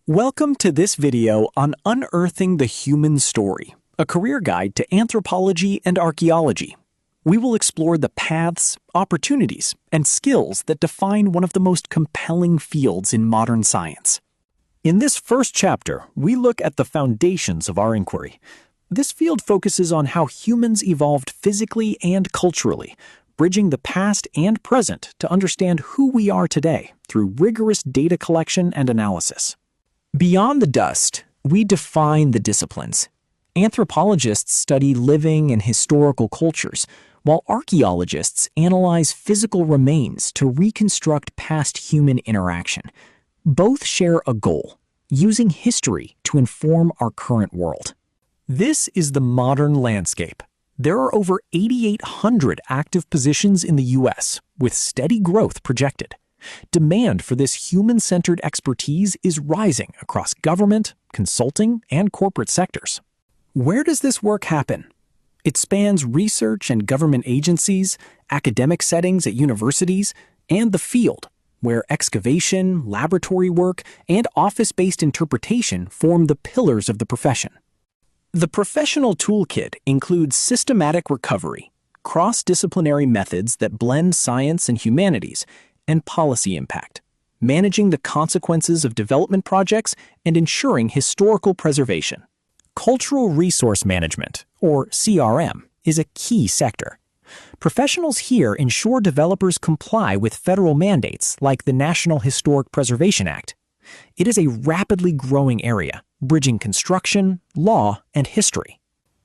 Welcome to this video on Unearthing the Human Story, a career guide to anthropology and archaeology. We will explore the paths, opportunities, and skills that define one of the most compelling fields in modern science. In this first chapter, we look at the foundations of our inquiry. This field focuses on how humans evolved physically and culturally, bridging the past and present to understand who we are today through rigorous data collection and analysis. Beyond the dust, we define the disciplines. Anthropologists study living and historical cultures, while archaeologists analyze physical remains to reconstruct past human interaction. Both share a goal: using history to inform our current world. This is the modern landscape. There are over 8,800 active positions in the U.S., with steady growth projected. Demand for this human-centered expertise is rising across government, consulting, and corporate sectors. Where does this work happen? It spans research and government agencies, academic settings at universities, and the field, where excavation, laboratory work, and office-based interpretation form the pillars of the profession. The professional toolkit includes systematic recovery, cross-disciplinary methods that blend science and humanities, and policy impact, managing the consequences of development projects and ensuring historical preservation. Cultural resource management, or CRM, is a key sector. Professionals here ensure developers comply with federal mandates like the National Historic Preservation Act. It is a rapidly growing area, bridging construction, law, and history.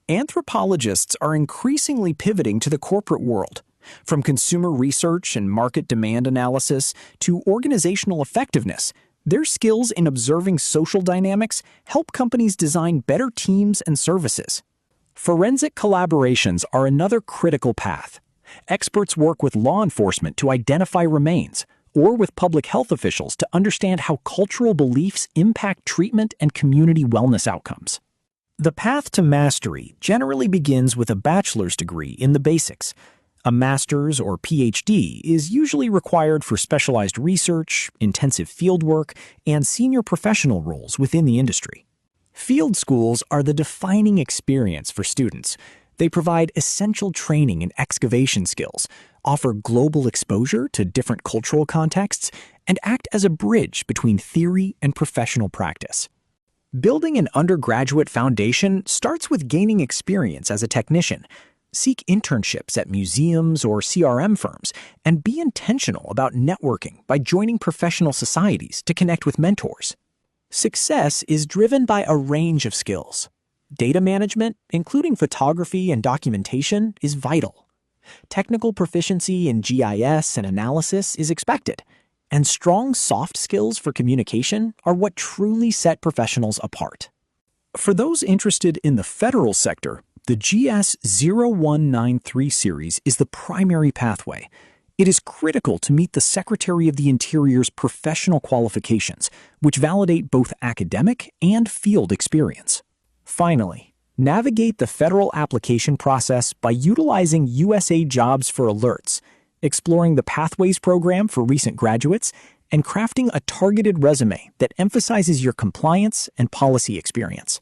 Anthropologists are increasingly pivoting to the corporate world. From consumer research and market demand analysis to organizational effectiveness, their skills in observing social dynamics help companies design better teams and services. Forensic collaborations are another critical path. Experts work with law enforcement to identify remains, or with public health officials to understand how cultural beliefs impact treatment and community wellness outcomes. The path to mastery generally begins with a bachelor's degree in the basics. A master's or PhD is usually required for specialized research, intensive fieldwork, and senior professional roles within the industry. Field schools are the defining experience for students. They provide essential training in excavation skills, offer global exposure to different cultural contexts, and act as a bridge between theory and professional practice. Building an undergraduate foundation starts with gaining experience as a technician. Seek internships at museums or CRM firms, and be intentional about networking by joining professional societies to connect with mentors. Success is driven by a range of skills. Data management, including photography and documentation, is vital. Technical proficiency in GIS and analysis is expected, and strong soft skills for communication are what truly set professionals apart. For those interested in the federal sector, the GS 0193 series is the primary pathway. It is critical to meet the Secretary of the Interior's professional qualifications, which validate both academic and field experience. Finally, navigate the federal application process by utilizing USA Jobs for alerts, exploring the Pathways program for recent graduates, and crafting a targeted resume that emphasizes your compliance and policy experience.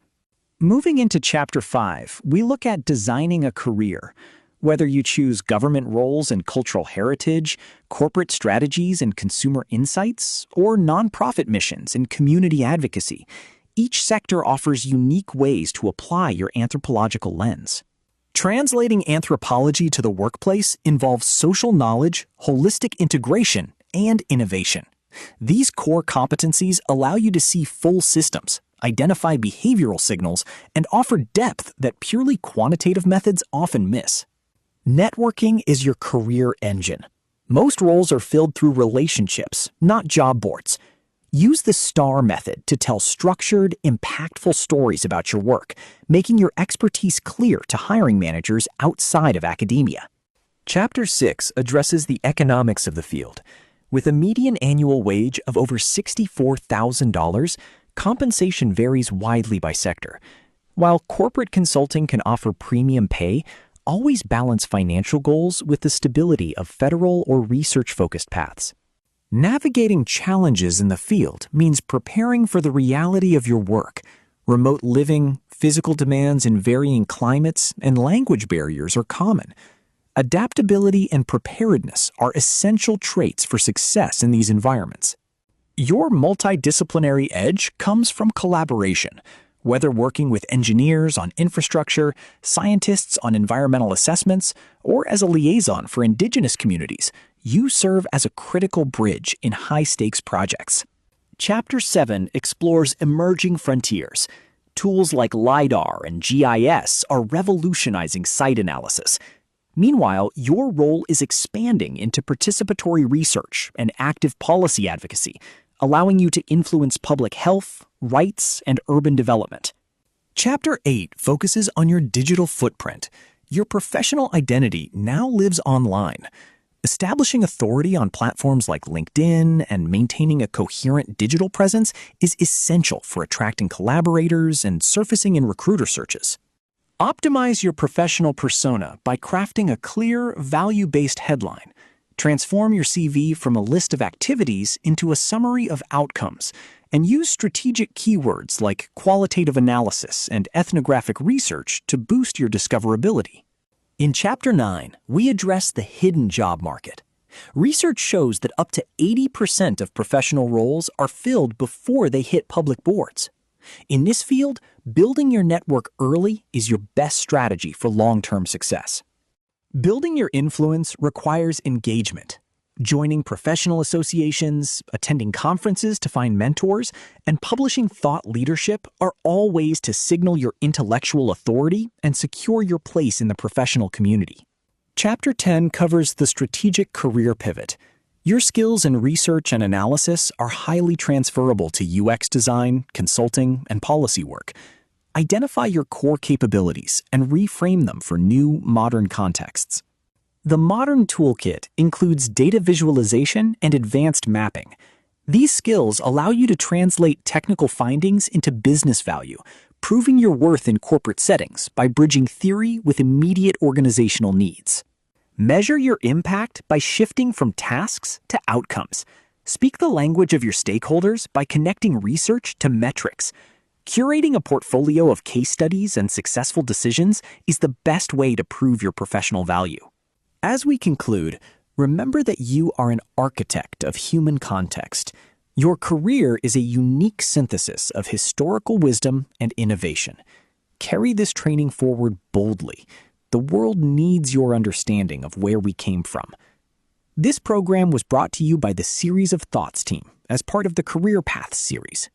Moving into Chapter 5, we look at designing a career. Whether you choose government roles in cultural heritage, corporate strategies and consumer insights, or nonprofit missions in community advocacy, each sector offers unique ways to apply your anthropological lens. Translating anthropology to the workplace involves social knowledge, holistic integration, and innovation. These core competencies allow you to see full systems, identify behavioral signals, and offer depth that purely quantitative methods often miss. Networking is your career engine. Most roles are filled through relationships, not job boards. Use the STAR method to tell structured, impactful stories about your work, making your expertise clear to hiring managers outside of academia. Chapter 6 addresses the economics of the field. With a median annual wage of over $64,000, compensation varies widely by sector. While corporate consulting can offer premium pay, always balance financial goals with the stability of federal or research-focused paths. Navigating challenges in the field means preparing for the reality of your work. Remote living, physical demands in varying climates, and language barriers are common. Adaptability and preparedness are essential traits for success in these environments. Your multidisciplinary edge comes from collaboration. Whether working with engineers on infrastructure, scientists on environmental assessments, or as a liaison for indigenous communities, you serve as a critical bridge in high-stakes projects. Chapter 7 explores emerging frontiers. Tools like LiDAR and GIS are revolutionizing site analysis. Meanwhile, your role is expanding into participatory research and active policy advocacy, allowing you to influence public health, rights, and urban development. Chapter 8 focuses on your digital footprint. Your professional identity now lives online. Establishing authority on platforms like LinkedIn and maintaining a coherent digital presence is essential for attracting collaborators and surfacing in recruiter searches. Optimize your professional persona by crafting a clear, value-based headline. Transform your CV from a list of activities into a summary of outcomes, and use strategic keywords like qualitative analysis and ethnographic research to boost your discoverability. In Chapter 9, we address the hidden job market. Research shows that up to 80% of professional roles are filled before they hit public boards. In this field, building your network early is your best strategy for long-term success. Building your influence requires engagement. Joining professional associations, attending conferences to find mentors, and publishing thought leadership are all ways to signal your intellectual authority and secure your place in the professional community. Chapter 10 covers the strategic career pivot. Your skills in research and analysis are highly transferable to UX design, consulting, and policy work. Identify your core capabilities and reframe them for new, modern contexts. The Modern Toolkit includes data visualization and advanced mapping. These skills allow you to translate technical findings into business value, proving your worth in corporate settings by bridging theory with immediate organizational needs. Measure your impact by shifting from tasks to outcomes. Speak the language of your stakeholders by connecting research to metrics. Curating a portfolio of case studies and successful decisions is the best way to prove your professional value. As we conclude, remember that you are an architect of human context. Your career is a unique synthesis of historical wisdom and innovation. Carry this training forward boldly. The world needs your understanding of where we came from. This program was brought to you by the Series of Thoughts team as part of the Career Paths series.